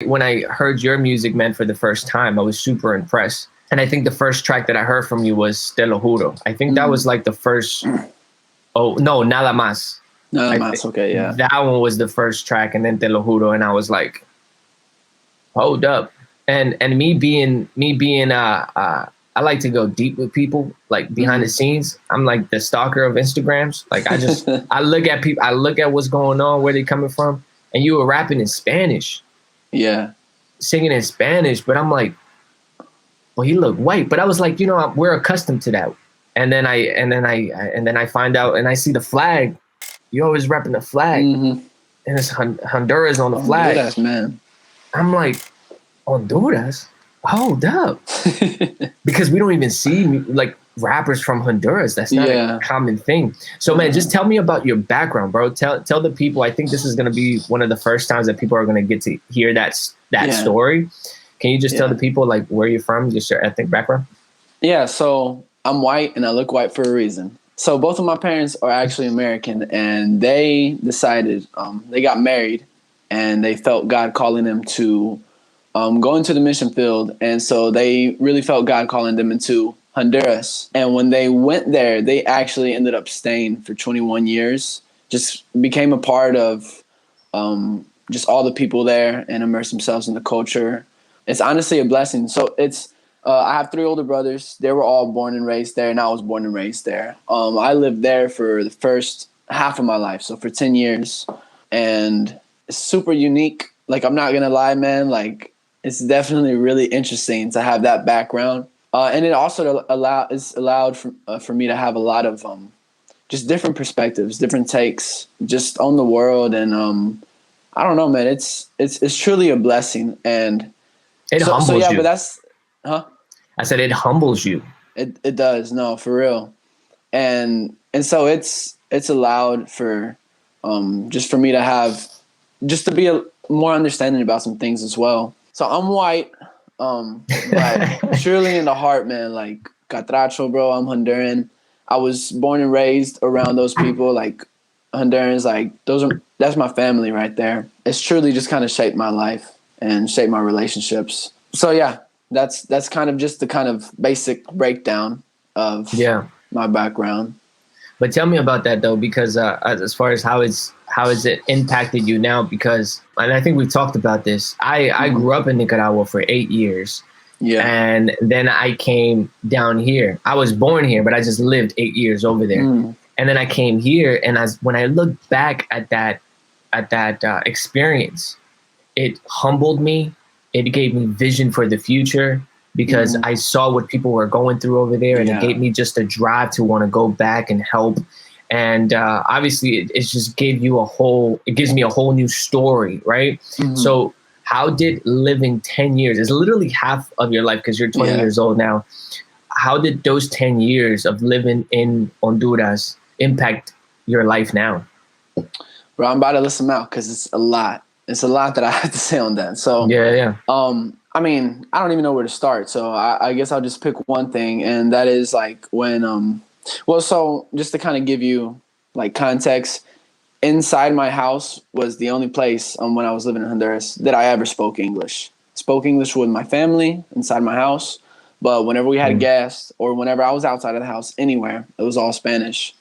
When I heard your music, man, for the first time, I was super impressed. And I think the first track that I heard from you was Te Lo Juro. I think that was like the first. Oh no, Nada Más. Nada Más. Okay, yeah. That one was the first track, and then Te Lo Juro, and I was like, hold up. And me being I like to go deep with people, like behind the scenes. I'm like the stalker of Instagrams. Like I look at people, I look at what's going on, where they coming from, and you were rapping in Spanish. Yeah. Singing in Spanish, but I'm like, well, he looked white. But I was like, we're accustomed to that. And then I find out, and I see the flag. You always repping the flag, and it's Honduras on the flag. Honduras, man. I'm like, Honduras? Hold up, because we don't even see like rappers from Honduras. That's not a common thing. So, man, just tell me about your background, bro. Tell the people. I think this is going to be one of the first times that people are going to get to hear that story. Can you just tell the people like where you're from, just your ethnic background? Yeah. So I'm white, and I look white for a reason. So both of my parents are actually American, and they decided they got married, and they felt God calling them to go into the mission field. And so they really felt God calling them into Honduras. And when they went there, they actually ended up staying for 21 years, just became a part of just all the people there and immersed themselves in the culture. It's honestly a blessing. So I have 3 older brothers. They were all born and raised there, and I was born and raised there. I lived there for the first half of my life, so for 10 years. And it's super unique. Like, I'm not going to lie, man. Like, it's definitely really interesting to have that background. And it also allowed for me to have a lot of just different perspectives, different takes just on the world. And I don't know, man, it's truly a blessing. And it humbles you. But that's, I said it humbles you. It does. No, for real. And so it's allowed for just for me to have, just to be more understanding about some things as well. So I'm white, but truly in the heart, man, like Catracho, bro, I'm Honduran. I was born and raised around those people, like Hondurans, like that's my family right there. It's truly just kind of shaped my life and shaped my relationships. So yeah, that's kind of just the kind of basic breakdown of my background. But tell me about that though, because as far as how has it impacted you now? Because, and I think we've talked about this. I grew up in Nicaragua for 8 years. Yeah. And then I came down here. I was born here, but I just lived 8 years over there. And then I came here, and when I look back at that experience, it humbled me. It gave me vision for the future, because I saw what people were going through over there, and it gave me just a drive to want to go back and help. And obviously, it just gives me a whole new story, right? So how did living 10 years, it's literally half of your life because you're 20 years old now. How did those 10 years of living in Honduras impact your life now? Bro, I'm about to list them out because it's a lot. It's a lot that I have to say on that. So I mean, I don't even know where to start. So I guess I'll just pick one thing, and that is like when so just to kind of give you like context, inside my house was the only place when I was living in Honduras that I ever spoke English. Spoke English with my family inside my house, but whenever we had a guest or whenever I was outside of the house, anywhere, it was all Spanish.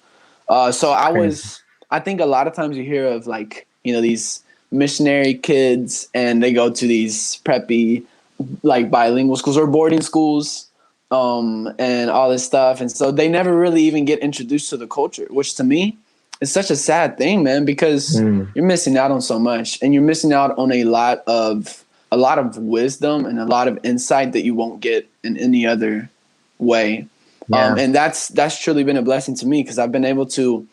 So I think a lot of times you hear of like, these missionary kids and they go to these preppy, like bilingual schools or boarding schools, and all this stuff. And so they never really even get introduced to the culture, which to me is such a sad thing, man, because you're missing out on so much, and you're missing out on a lot of wisdom and a lot of insight that you won't get in any other way. And that's truly been a blessing to me, because I've been able to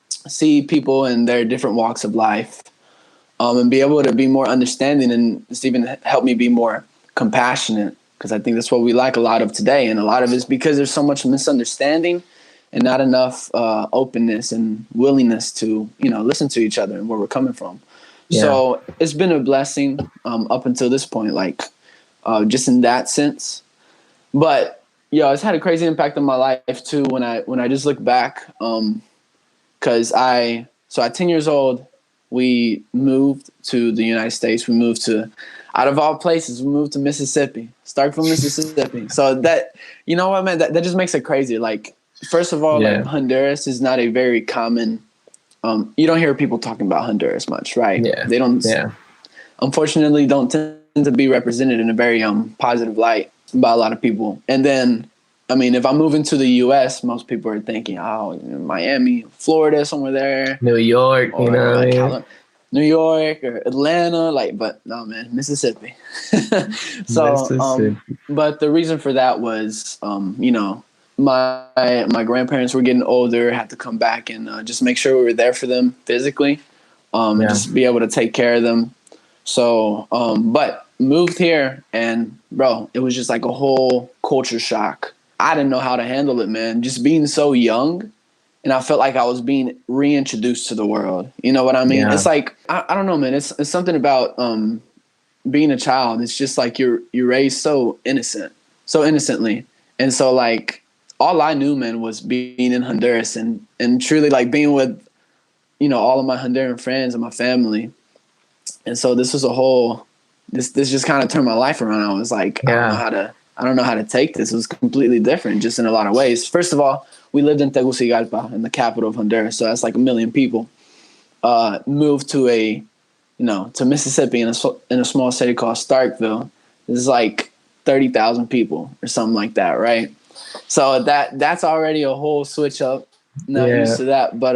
see people in their different walks of life, and be able to be more understanding, and just even help me be more compassionate, because I think that's what we lack a lot of today. And a lot of it's because there's so much misunderstanding and not enough openness and willingness to, listen to each other and where we're coming from. Yeah. So it's been a blessing up until this point, like just in that sense. But it's had a crazy impact on my life too when I just look back, because at 10 years old, we moved to the United States. We moved to, out of all places, we moved to Mississippi, Starkville, Mississippi. So that, you know what, man, that just makes it crazy. Like, first of all, like Honduras is not a very common, you don't hear people talking about Honduras much, right? Yeah. They don't, unfortunately, don't tend to be represented in a very positive light by a lot of people. And then, I mean, if I move into the U.S., most people are thinking, oh, Miami, Florida, somewhere there. New York, or, you know what I mean? New York or Atlanta, like, but no, man, Mississippi. So, Mississippi. But the reason for that was, you know, my grandparents were getting older, had to come back and just make sure we were there for them physically, and just be able to take care of them. So, but moved here, and bro, it was just like a whole culture shock. I didn't know how to handle it, man. Just being so young, and I felt like I was being reintroduced to the world. You know what I mean? Yeah. It's like I don't know, man. It's something about being a child. It's just like you're raised so innocently, and so like all I knew, man, was being in Honduras and truly like being with, you know, all of my Honduran friends and my family. And so this was a whole. This just kind of turned my life around. I was like, I don't know how to take this. It was completely different, just in a lot of ways. First of all, we lived in Tegucigalpa, in the capital of Honduras, so that's like 1 million people. Moved to to Mississippi in a small city called Starkville. This is like 30,000 people or something like that, right? So that's already a whole switch up. Not used to that, but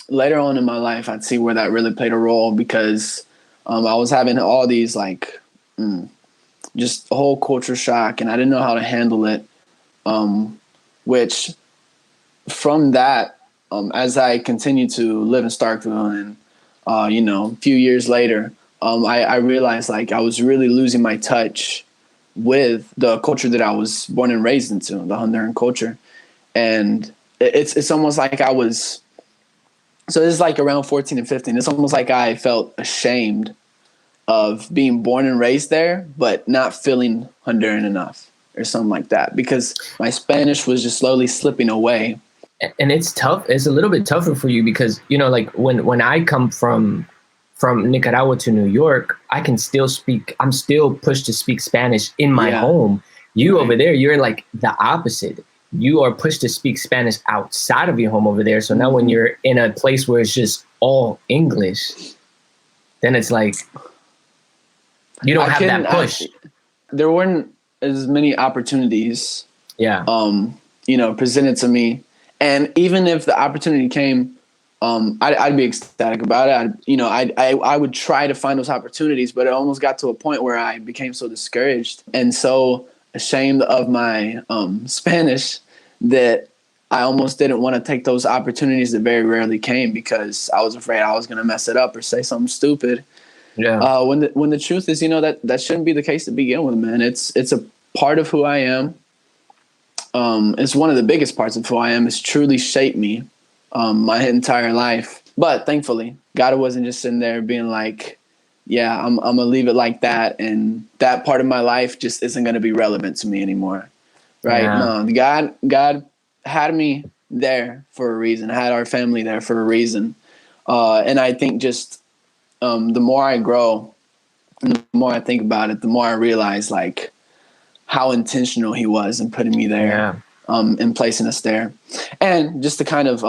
later on in my life, I'd see where that really played a role because I was having all these like. Just a whole culture shock, and I didn't know how to handle it. Which from that, as I continued to live in Starkville and, a few years later, I realized like I was really losing my touch with the culture that I was born and raised into, the Honduran culture. And it's almost like I was, so this is like around 14 and 15. It's almost like I felt ashamed of being born and raised there, but not feeling Honduran enough or something like that, because my Spanish was just slowly slipping away. And it's tough. It's a little bit tougher for you because, you know, like when I come from Nicaragua to New York, I'm still pushed to speak Spanish in my home. You over there, you're like the opposite. You are pushed to speak Spanish outside of your home over there. So now when you're in a place where it's just all English, then it's like, you don't have that push. There weren't as many opportunities, presented to me. And even if the opportunity came, I'd be ecstatic about it. I would try to find those opportunities, but it almost got to a point where I became so discouraged and so ashamed of my Spanish that I almost didn't want to take those opportunities that very rarely came because I was afraid I was going to mess it up or say something stupid. Yeah. When the truth is, that shouldn't be the case to begin with, man. It's a part of who I am. It's one of the biggest parts of who I am. It's truly shaped me my entire life. But thankfully, God wasn't just sitting there being like, yeah, I'm gonna leave it like that, and that part of my life just isn't gonna be relevant to me anymore. Right? Yeah. No, God had me there for a reason. Had our family there for a reason. And I think just the more I grow and the more I think about it, the more I realize like how intentional he was in putting me there, and placing us there. And just to kind of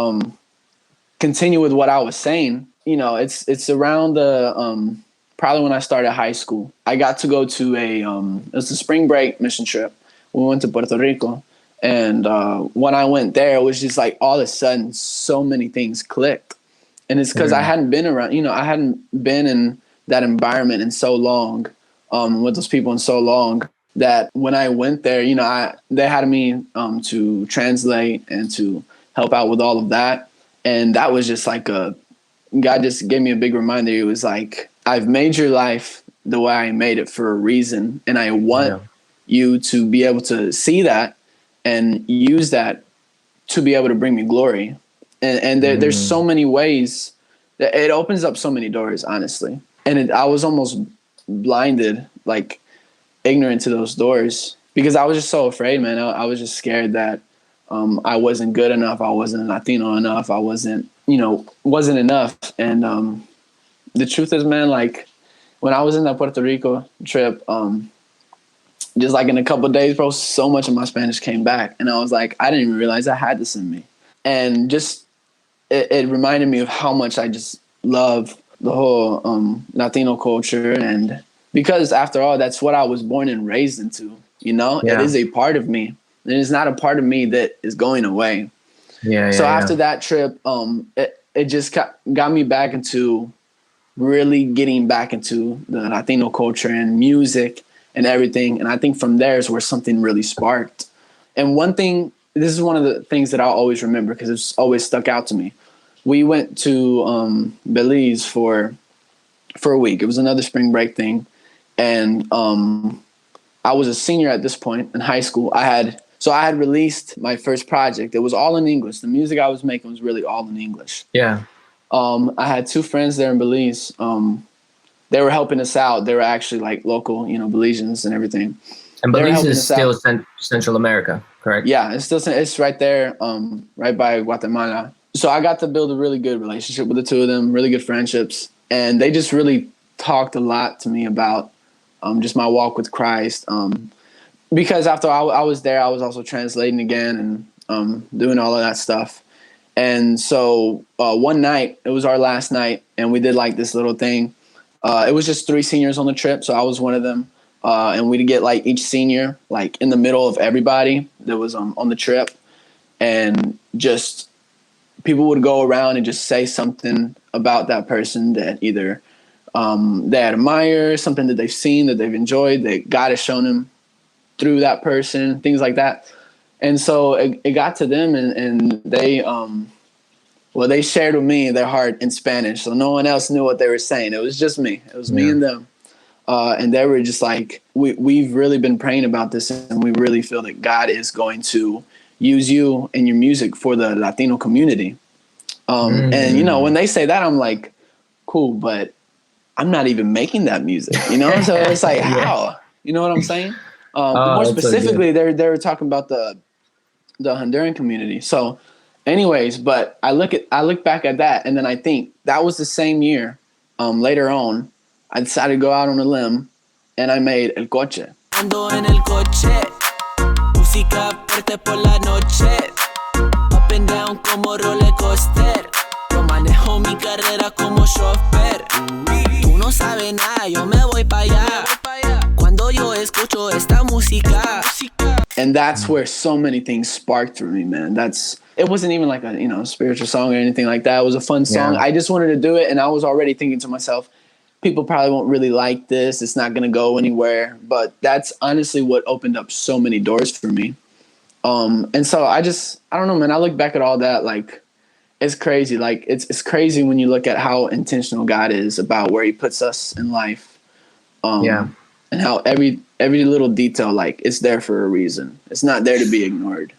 continue with what I was saying, it's around the probably when I started high school. I got to go to it was a spring break mission trip. We went to Puerto Rico. And when I went there, it was just like all of a sudden so many things clicked. And it's because I hadn't been around, I hadn't been in that environment in so long, with those people in so long, that when I went there, they had me to translate and to help out with all of that. And that was just like God just gave me a big reminder. It was like, I've made your life the way I made it for a reason. And I want you to be able to see that and use that to be able to bring me glory. And there's so many ways that it opens up so many doors, honestly. And I was almost blinded, like ignorant to those doors, because I was just so afraid, man. I was just scared that I wasn't good enough. I wasn't Latino enough. I wasn't enough. And the truth is, man, like when I was in that Puerto Rico trip, just like in a couple of days, bro, so much of my Spanish came back. And I was like, I didn't even realize I had this in me. And just, it reminded me of how much I just love the whole Latino culture. And because after all, that's what I was born and raised into, you know? Yeah. It is a part of me. And it's not a part of me that is going away. So after that trip, it just got me back into really getting back into the Latino culture and music and everything. And I think from there is where something really sparked. And one thing, this is one of the things that I'll always remember because it's always stuck out to me. We went to Belize for a week. It was another spring break thing. And I was a senior at this point in high school. I had released my first project. It was all in English. The music I was making was really all in English. Yeah. I had two friends there in Belize. They were helping us out. They were actually like local, Belizeans and everything. And Belize is still Central America, correct? Yeah, it's right there, right by Guatemala. So I got to build a really good relationship with the two of them, really good friendships. And they just really talked a lot to me about just my walk with Christ. Because after I was there, I was also translating again and doing all of that stuff. And so one night, it was our last night, and we did like this little thing. It was just 3 seniors on the trip, so I was one of them. And we'd get like each senior like in the middle of everybody that was on the trip. And just people would go around and just say something about that person that either they admire, something that they've seen, that they've enjoyed, that God has shown them through that person, things like that. And so it got to them, and they they shared with me their heart in Spanish. So no one else knew what they were saying. It was just me. It was me and them. And they were just like, we've really been praying about this, and we really feel that God is going to use you and your music for the Latino community. And, when they say that, I'm like, cool, but I'm not even making that music, So it's like, how? You know what I'm saying? More specifically, so they were talking about the Honduran community. So anyways, but I look back at that, and then I think that was the same year. Later on, I decided to go out on a limb, and I made El Coche. Ando en el coche, música fuerte por la noche, up and down como roller coaster, yo manejo mi carrera como chofer. Tú no sabes nada, yo me voy para allá, cuando yo escucho esta música. And that's where so many things sparked for me, man. It wasn't even like a spiritual song or anything like that. It was a fun song. I just wanted to do it, and I was already thinking to myself, people probably won't really like this. It's not going to go anywhere. But that's honestly what opened up so many doors for me. And so I don't know, man. I look back at all that, like, it's crazy. Like, it's crazy when you look at how intentional God is about where he puts us in life. And how every little detail, like, it's there for a reason. It's not there to be ignored.